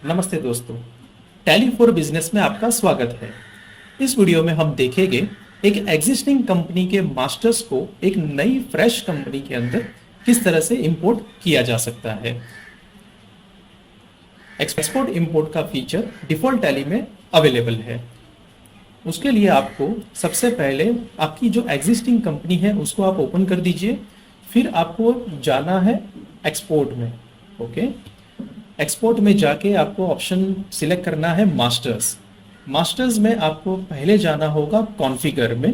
नमस्ते दोस्तों, tally for business में आपका स्वागत है। इस वीडियो में हम देखेंगे एक एग्जिस्टिंग कंपनी के मास्टर्स को एक नई फ्रेश कंपनी के अंदर किस तरह से इंपोर्ट किया जा सकता है। एक्सपोर्ट इंपोर्ट का फीचर डिफॉल्ट टैली में अवेलेबल है। उसके लिए आपको सबसे पहले आपकी जो एग्जिस्टिंग कंपनी है उसको आप ओपन कर दीजिए। फिर आपको जाना है एक्सपोर्ट में। ओके, एक्सपोर्ट में जाके आपको ऑप्शन सिलेक्ट करना है मास्टर्स। मास्टर्स में आपको पहले जाना होगा कॉन्फ़िगर में।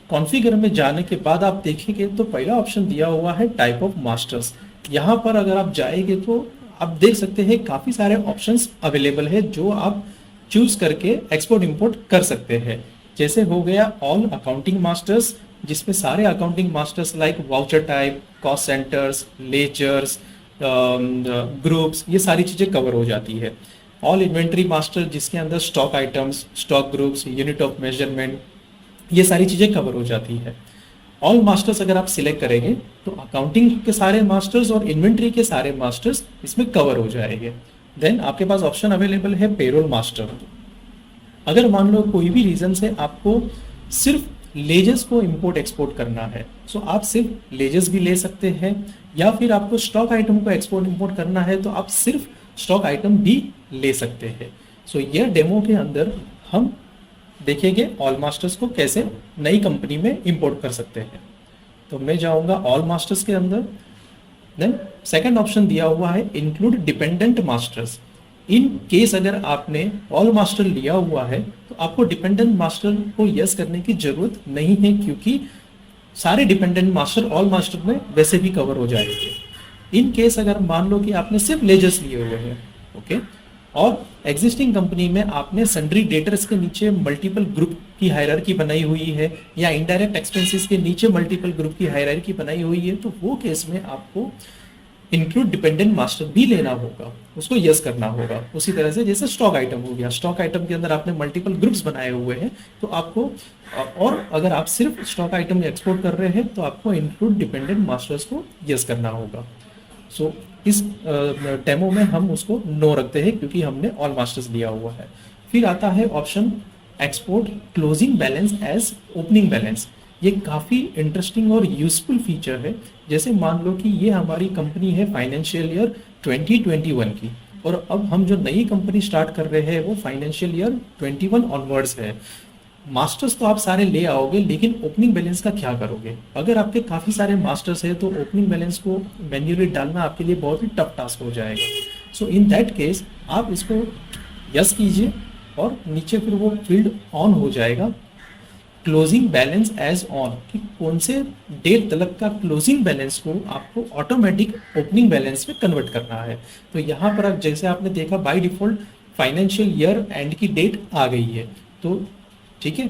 कॉन्फ़िगर में जाने के बाद आप देखेंगे तो पहला ऑप्शन दिया हुआ है टाइप ऑफ मास्टर्स। यहाँ पर अगर आप जाएंगे तो आप देख सकते हैं काफ़ी सारे ऑप्शंस अवेलेबल है जो आप चूज करके एक्सपोर्ट इंपोर्ट कर सकते हैं। जैसे हो गया ऑल अकाउंटिंग मास्टर्स, जिसमें सारे accounting masters like voucher type, cost centres, ledgers, groups, ये सारी चीज़ें कवर हो जाती है। ऑल इन्वेंट्री मास्टर, जिसके अंदर stock items, stock groups, unit of measurement, ये सारी चीज़ें कवर हो जाती है। ऑल मास्टर्स अगर आप सिलेक्ट करेंगे तो अकाउंटिंग के सारे मास्टर्स और इन्वेंट्री के सारे मास्टर्स इसमें कवर हो जाएंगे। देन आपके पास ऑप्शन अवेलेबल है पेरोल मास्टर। अगर मान लो कोई भी रीज़न से आपको सिर्फ लेजर्स को इंपोर्ट एक्सपोर्ट करना है, सो आप सिर्फ लेजर्स भी ले सकते हैं, या फिर आपको स्टॉक आइटम को एक्सपोर्ट इंपोर्ट करना है तो आप सिर्फ स्टॉक आइटम भी ले सकते हैं। सो ये डेमो के अंदर हम देखेंगे ऑल मास्टर्स को कैसे नई कंपनी में इंपोर्ट कर सकते हैं। तो मैं जाऊंगा ऑल मास्टर्स के अंदर। देन सेकंड ऑप्शन दिया हुआ है include dependent masters. In case अगर आपने ऑल मास्टर लिया हुआ है तो आपको डिपेंडेंट मास्टर को यस करने की जरूरत नहीं है, क्योंकि सारे डिपेंडेंट मास्टर ऑल मास्टर में वैसे भी कवर हो जाएंगे। इन केस अगर मान लो कि आपने सिर्फ लेजर्स लिए हुए हैं, ओके, और एग्जिस्टिंग कंपनी में आपने सन्ड्री डेटर्स के नीचे मल्टीपल ग्रुप की हायरार्की बनाई हुई है, या इनडायरेक्ट एक्सपेंसेस के नीचे मल्टीपल ग्रुप की हायरार्की बनाई हुई है, तो वो केस में आपको इंक्लूड डिपेंडेंट मास्टर भी लेना होगा, उसको यस करना होगा। उसी तरह से जैसे स्टॉक आइटम हो गया, स्टॉक आइटम के अंदर आपने मल्टीपल ग्रुप्स बनाए हुए हैं तो आपको, और अगर आप सिर्फ स्टॉक आइटम एक्सपोर्ट कर रहे हैं तो आपको इंक्लूड डिपेंडेंट मास्टर्स को यस करना होगा। सो इस डेमो में हम उसको नो रखते हैं क्योंकि हमने ऑल मास्टर्स लिया हुआ है। फिर आता है option export closing balance as opening balance. ये काफ़ी इंटरेस्टिंग और यूजफुल फीचर है। जैसे मान लो कि ये हमारी कंपनी है फाइनेंशियल ईयर 2021 की, और अब हम जो नई कंपनी स्टार्ट कर रहे हैं वो फाइनेंशियल ईयर 21 ऑनवर्ड्स है। मास्टर्स तो आप सारे ले आओगे, लेकिन ओपनिंग बैलेंस का क्या करोगे? अगर आपके काफ़ी सारे मास्टर्स है तो ओपनिंग बैलेंस को मैन्युअली डालना आपके लिए बहुत ही टफ टास्क हो जाएगा। सो इन दैट केस आप इसको यस कीजिए और नीचे फिर वो फील्ड ऑन हो जाएगा, क्लोजिंग बैलेंस एज ऑन, कि कौन से डेट तक का क्लोजिंग बैलेंस को आपको ऑटोमेटिक ओपनिंग बैलेंस में कन्वर्ट करना है। तो यहाँ पर आप जैसे आपने देखा by default financial year and की डेट आ गई है, तो ठीक है।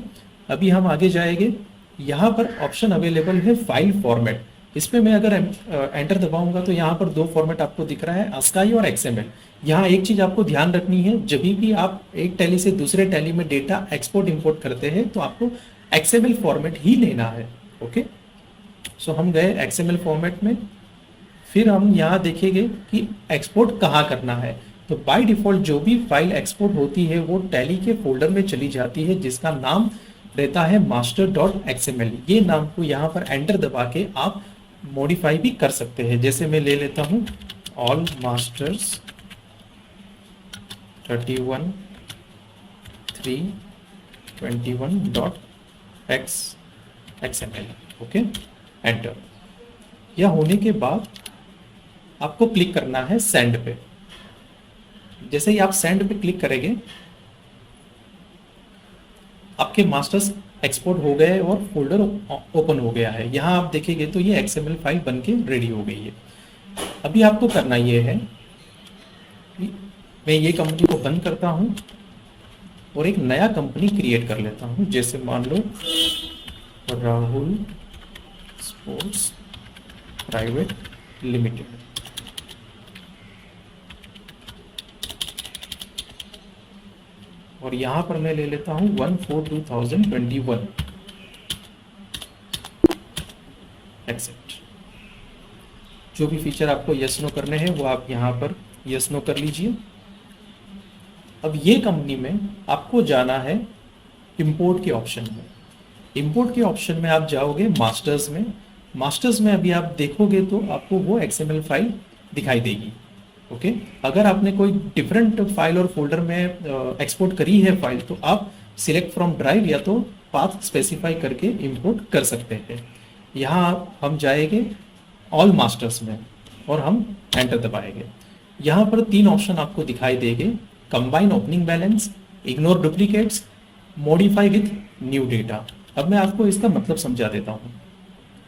अभी हम आगे जाएंगे। यहाँ पर ऑप्शन अवेलेबल है फाइल फॉर्मेट। इसमें मैं अगर एंटर दबाऊंगा तो यहाँ पर दो फॉर्मेट आपको दिख रहा है, ASCII और XML। यहाँ एक चीज़ आपको ध्यान रखनी है, जब भी आप एक टैली से दूसरे टैली में डेटा एक्सपोर्ट इंपोर्ट करते हैं तो आपको XML फॉर्मेट ही लेना है। ओके, सो हम गए XML फॉर्मेट में। फिर हम यहाँ देखेंगे कि एक्सपोर्ट कहाँ करना है। तो बाय डिफॉल्ट जो भी फाइल एक्सपोर्ट होती है वो टैली के फोल्डर में चली जाती है, जिसका नाम रहता है master.xml। ये नाम को यहाँ पर एंटर दबा के आप मॉडिफाई भी कर सकते हैं। जैसे मैं ले लेता हूँ all masters 31/3/21.xml। Okay, enter. यह होने के बाद आपको क्लिक करना है सेंड पे। जैसे ही आप सेंड पे क्लिक करेंगे आपके मास्टर्स एक्सपोर्ट हो गए और फोल्डर ओपन हो गया है। यहाँ आप देखेंगे तो ये XML फाइल बन के रेडी हो गई है। अभी आपको करना ये है, मैं ये कंपनी को बंद करता हूँ और एक नया कंपनी क्रिएट कर लेता हूँ। जैसे मान लो राहुल स्पोर्ट्स प्राइवेट लिमिटेड। और यहाँ पर मैं ले लेता हूँ 1/4/2021 एक्सेप्ट। जो भी फीचर आपको यस नो करने हैं वो आप यहाँ पर यस नो कर लीजिए। अब ये कंपनी में आपको जाना है इंपोर्ट के ऑप्शन में। इंपोर्ट के ऑप्शन में आप जाओगे मास्टर्स में। मास्टर्स में अभी आप देखोगे तो आपको वो XML फाइल दिखाई देगी। ओके, अगर आपने कोई डिफरेंट फाइल और फोल्डर में एक्सपोर्ट करी है फाइल, तो आप सिलेक्ट फ्रॉम ड्राइव या तो पाथ स्पेसिफाई करके इंपोर्ट कर सकते हैं। यहाँ हम जाएंगे ऑल मास्टर्स में और हम एंटर दबाएंगे। यहाँ पर 3 ऑप्शन आपको दिखाई देंगे, combine opening balance, ignore duplicates, modify with new data. अब मैं आपको इसका मतलब समझा देता हूँ।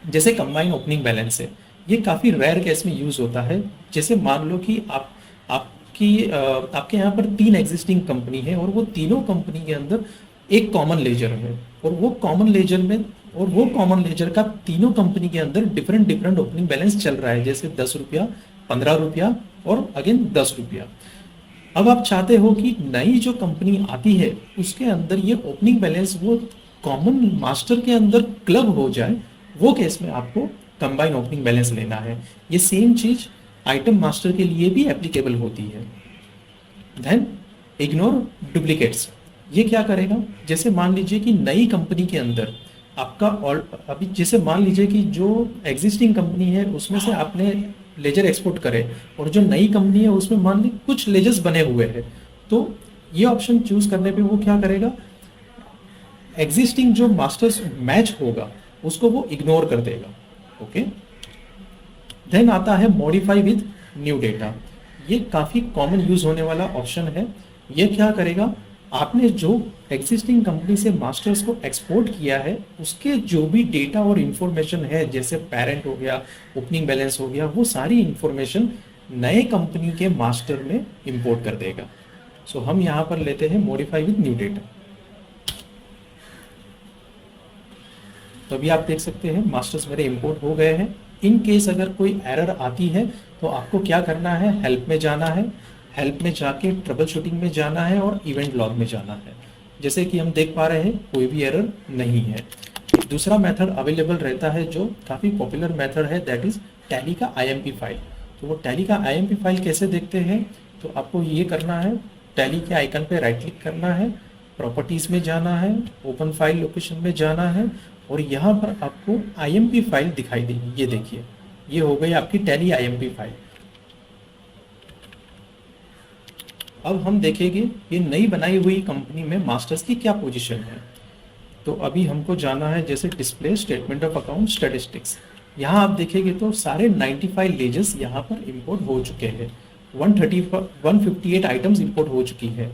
जैसे कंबाइन ओपनिंग बैलेंस है, ये काफ़ी रेयर केस में यूज़ होता है। जैसे मान लो कि आपके यहाँ पर 3 एग्जिस्टिंग कंपनी है और वो तीनों कंपनी के अंदर एक कॉमन लेजर है, और वो कॉमन लेजर का तीनों कंपनी के अंदर डिफरेंट ओपनिंग बैलेंस चल रहा है, जैसे 10 रुपया, 15 रुपया और अगेन 10 रुपया। अब आप चाहते हो कि नई जो कंपनी आती है उसके अंदर ये ओपनिंग बैलेंस वो कॉमन मास्टर के अंदर क्लब हो जाए, वो केस में आपको कंबाइन ओपनिंग बैलेंस लेना है। ये सेम चीज आइटम मास्टर के लिए भी एप्लीकेबल होती है। देन इग्नोर डुप्लीकेट्स, ये क्या करेगा, जैसे मान लीजिए कि नई कंपनी के अंदर आपका अभी जैसे मान लीजिए कि जो एग्जिस्टिंग कंपनी है उसमें से आपने लेजर एक्सपोर्ट करे और जो नई कंपनी है उसमें मान ली कुछ लेजर्स बने हुए हैं, तो ये ऑप्शन चूज करने पे वो क्या करेगा, एग्जिस्टिंग जो मास्टर्स मैच होगा उसको वो इग्नोर कर देगा। ओके, देन आता है मॉडिफाई विद न्यू डेटा। ये काफी कॉमन यूज होने वाला ऑप्शन है। ये क्या करेगा, आपने जो एग्जिस्टिंग कंपनी से मास्टर्स को एक्सपोर्ट किया है उसके जो भी डेटा और इंफॉर्मेशन है, जैसे पेरेंट हो गया, ओपनिंग बैलेंस हो गया, वो सारी इंफॉर्मेशन नए कंपनी के मास्टर में इंपोर्ट कर देगा। सो हम यहाँ पर लेते हैं मॉडिफाई विद न्यू डेटा। तो अभी आप देख सकते हैं मास्टर्स मेरे इंपोर्ट हो गए हैं। इन केस अगर कोई एरर आती है तो आपको क्या करना है, हेल्प में जाना है, हेल्प में जाके ट्रबल शूटिंग में जाना है और इवेंट लॉग में जाना है। जैसे कि हम देख पा रहे हैं कोई भी एरर नहीं है। दूसरा मेथड अवेलेबल रहता है जो काफ़ी पॉपुलर मेथड है, दैट इज टैली का IMP फाइल। तो वो टैली का IMP फाइल कैसे देखते हैं, तो आपको ये करना है, टैली के आइकन पे राइट क्लिक करना है, प्रॉपर्टीज में जाना है, ओपन फाइल लोकेशन में जाना है और यहाँ पर आपको IMP फाइल दिखाई देगी। ये देखिए, ये हो गई आपकी टैली IMP फाइल। अब हम देखेंगे ये नई बनाई हुई कंपनी में मास्टर्स की क्या पोजीशन है। तो अभी हमको जाना है जैसे display statement of account statistics. यहाँ आप देखेंगे तो सारे 95 लेजर्स यहाँ पर इंपोर्ट हो चुके हैं, 158 आइटम्स इंपोर्ट हो चुकी है।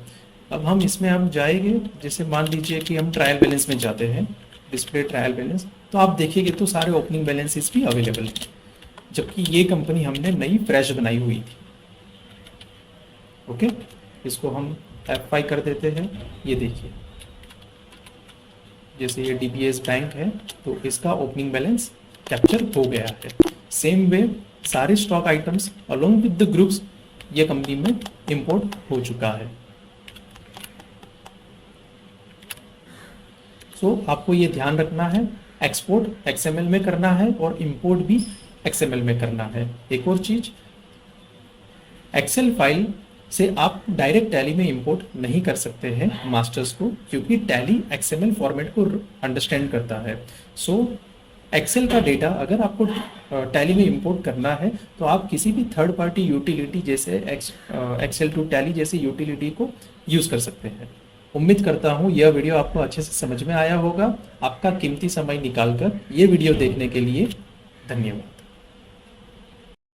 अब हम इसमें हम जाएंगे, जैसे मान लीजिए कि हम ट्रायल बैलेंस में जाते हैं, डिस्प्ले ट्रायल बैलेंस, तो आप देखेंगे तो सारे ओपनिंग बैलेंसेस भी अवेलेबल हैं, जबकि ये कंपनी हमने नई फ्रेश बनाई हुई थी। ओके, इसको हम F5 कर देते हैं। ये देखिए, जैसे ये DBS बैंक है तो इसका ओपनिंग बैलेंस कैप्चर हो गया है। सेम वे सारे stock items along with the groups ये कंपनी में इंपोर्ट हो चुका है। सो आपको ये ध्यान रखना है, एक्सपोर्ट XML में करना है और इंपोर्ट भी XML में करना है। एक और चीज, एक्सेल फाइल से आप डायरेक्ट टैली में इंपोर्ट नहीं कर सकते हैं मास्टर्स को, क्योंकि टैली XML फॉर्मेट को अंडरस्टैंड करता है। सो एक्सेल का डेटा अगर आपको टैली में इंपोर्ट करना है तो आप किसी भी थर्ड पार्टी यूटिलिटी जैसे एक्सेल टू टैली जैसी यूटिलिटी को यूज़ कर सकते हैं। उम्मीद करता हूँ यह वीडियो आपको अच्छे से समझ में आया होगा। आपका कीमती समय निकालकर ये वीडियो देखने के लिए धन्यवाद।